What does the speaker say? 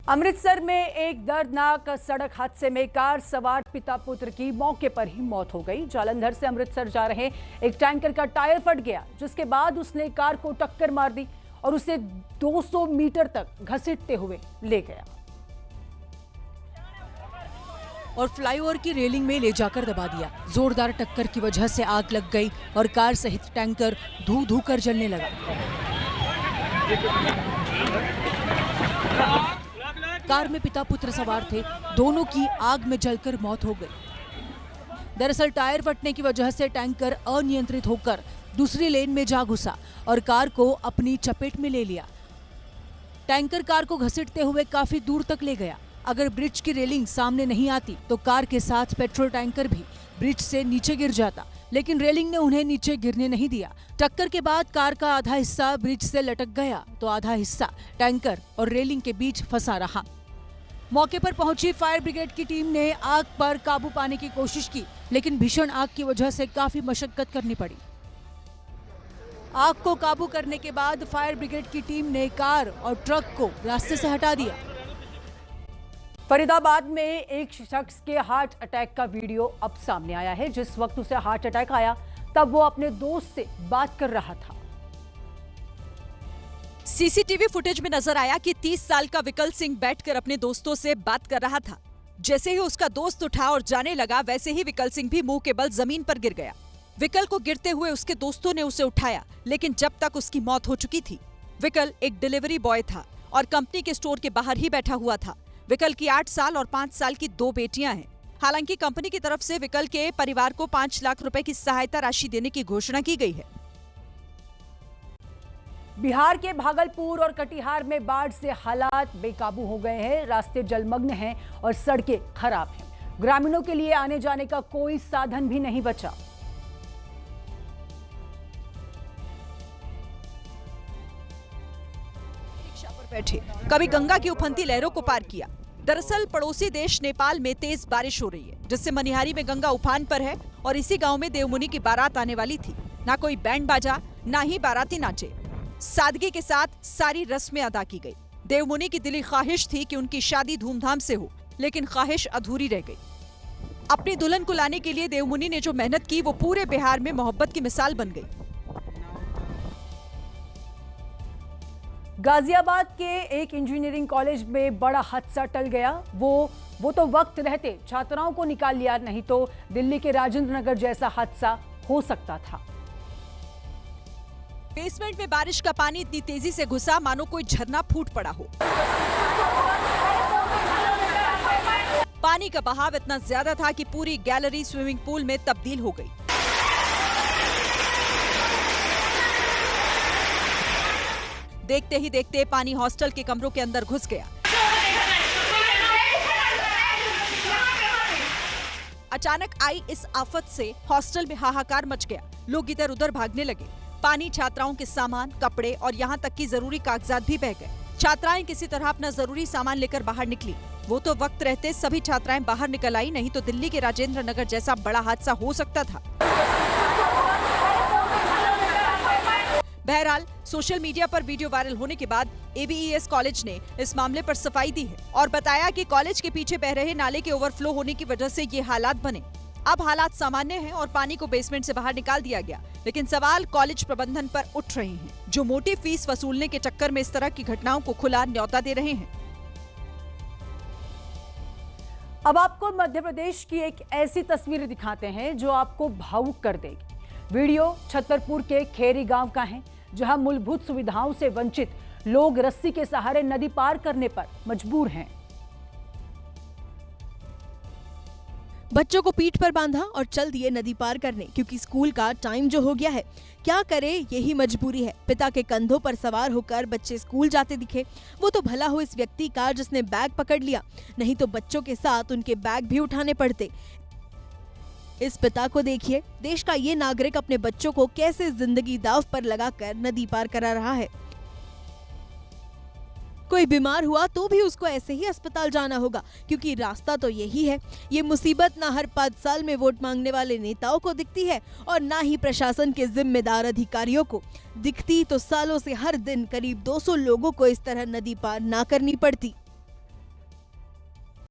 अमृतसर में एक दर्दनाक सड़क हादसे में कार सवार पिता पुत्र की मौके पर ही मौत हो गई। जालंधर से अमृतसर जा रहे एक टैंकर का टायर फट गया, जिसके बाद उसने कार को टक्कर मार दी और उसे 200 मीटर तक घसीटते हुए ले गया और फ्लाईओवर की रेलिंग में ले जाकर दबा दिया। जोरदार टक्कर की वजह से आग लग गई और कार सहित टैंकर धू धू कर जलने लगा। कार में पिता पुत्र सवार थे, दोनों की आग में जलकर मौत हो गई। दरअसल टायर फटने की वजह से टैंकर अनियंत्रित होकर दूसरी लेन में जा घुसा और कार को अपनी चपेट में ले लिया। टैंकर कार को घसीटते हुए काफी दूर तक ले गया। अगर ब्रिज की रेलिंग सामने नहीं आती तो कार के साथ पेट्रोल टैंकर भी ब्रिज से नीचे गिर जाता, लेकिन रेलिंग ने उन्हें नीचे गिरने नहीं दिया। टक्कर के बाद कार का आधा हिस्सा ब्रिज से लटक गया तो आधा हिस्सा टैंकर और रेलिंग के बीच फंसा रहा। मौके पर पहुंची फायर ब्रिगेड की टीम ने आग पर काबू पाने की कोशिश की, लेकिन भीषण आग की वजह से काफी मशक्कत करनी पड़ी। आग को काबू करने के बाद फायर ब्रिगेड की टीम ने कार और ट्रक को रास्ते से हटा दिया। फरीदाबाद में एक शख्स के हार्ट अटैक का वीडियो अब सामने आया है। जिस वक्त उसे हार्ट अटैक आया तब वो अपने दोस्त से बात कर रहा था। सीसीटीवी फुटेज में नजर आया कि 30 साल का विकल सिंह बैठकर अपने दोस्तों से बात कर रहा था। जैसे ही उसका दोस्त उठा और जाने लगा, वैसे ही विकल सिंह भी मुंह के बल जमीन पर गिर गया। विकल को गिरते हुए उसके दोस्तों ने उसे उठाया, लेकिन जब तक उसकी मौत हो चुकी थी। विकल एक डिलीवरी बॉय था और कंपनी के स्टोर के बाहर ही बैठा हुआ था। विकल की 8 साल और 5 साल की 2 बेटियां हैं। हालांकि कंपनी की तरफ से विकल के परिवार को 5 लाख रुपए की सहायता राशि देने की घोषणा की गई है। बिहार के भागलपुर और कटिहार में बाढ़ से हालात बेकाबू हो गए हैं। रास्ते जलमग्न हैं और सड़कें खराब हैं। ग्रामीणों के लिए आने जाने का कोई साधन भी नहीं बचा। रिक्शा पर बैठे कभी गंगा की उफनती लहरों को पार किया। दरअसल पड़ोसी देश नेपाल में तेज बारिश हो रही है, जिससे मनिहारी में गंगा उफान पर है और इसी गांव में देवमुनि की बारात आने वाली थी। ना कोई बैंड बाजा, ना ही बाराती नाचे। सादगी के साथ सारी रस्में अदा की गई। देवमुनि की दिली ख्वाहिश थी कि उनकी शादी धूमधाम से हो, लेकिन ख्वाहिश अधूरी रह गई। अपनी दुल्हन को लाने के लिए देवमुनि ने जो मेहनत की, वो पूरे बिहार में मोहब्बत की मिसाल बन गई। गाजियाबाद के एक इंजीनियरिंग कॉलेज में बड़ा हादसा टल गया। वो तो वक्त रहते छात्राओं को निकाल लिया, नहीं तो दिल्ली के राजेंद्र नगर जैसा हादसा हो सकता था। बेसमेंट में बारिश का पानी इतनी तेजी से घुसा मानो कोई झरना फूट पड़ा हो। पानी का बहाव इतना ज्यादा था कि पूरी गैलरी स्विमिंग पूल में तब्दील हो गई। देखते ही देखते पानी हॉस्टल के कमरों के अंदर घुस गया। अचानक आई इस आफत से हॉस्टल में हाहाकार मच गया। लोग इधर उधर भागने लगे। पानी छात्राओं के सामान, कपड़े और यहाँ तक कि जरूरी कागजात भी बह गए। छात्राएं किसी तरह अपना जरूरी सामान लेकर बाहर निकली। वो तो वक्त रहते सभी छात्राएं बाहर निकल आई, नहीं तो दिल्ली के राजेंद्र नगर जैसा बड़ा हादसा हो सकता था। बहरहाल सोशल मीडिया पर वीडियो वायरल होने के बाद ABES कॉलेज ने इस मामले पर सफाई दी है और बताया कि कॉलेज के पीछे बह रहे नाले के ओवरफ्लो होने की वजह से ये हालात बने। अब हालात सामान्य हैं और पानी को बेसमेंट से बाहर निकाल दिया गया, लेकिन सवाल कॉलेज प्रबंधन पर उठ रहे हैं, जो मोटी फीस वसूलने के चक्कर में इस तरह की घटनाओं को खुला न्योता दे रहे हैं। अब आपको मध्य प्रदेश की एक ऐसी तस्वीर दिखाते हैं जो आपको भावुक कर देगी। वीडियो छतरपुर के खेरी गांव का है, जहां मूलभूत सुविधाओं से वंचित लोग रस्सी के सहारे नदी पार करने पर मजबूर हैं। बच्चों को पीठ पर बांधा और चल दिए नदी पार करने, क्योंकि स्कूल का टाइम जो हो गया है। क्या करे, यही मजबूरी है। पिता के कंधों पर सवार होकर बच्चे स्कूल जाते दिखे। वो तो भला हो इस व्यक्ति का जिसने बैग पकड़ लिया, नहीं तो बच्चों के साथ उनके बैग भी उठाने पड़ते। इस पिता को देखिए, देश का ये नागरिक अपने बच्चों को कैसे जिंदगी दांव पर लगाकर नदी पार करा रहा है। कोई बीमार हुआ तो भी उसको ऐसे ही अस्पताल जाना होगा, क्योंकि रास्ता तो यही है। ये मुसीबत ना हर 5 साल में वोट मांगने वाले नेताओं को दिखती है और ना ही प्रशासन के जिम्मेदार अधिकारियों को दिखती, तो सालों से हर दिन करीब 200 लोगों को इस तरह नदी पार ना करनी पड़ती।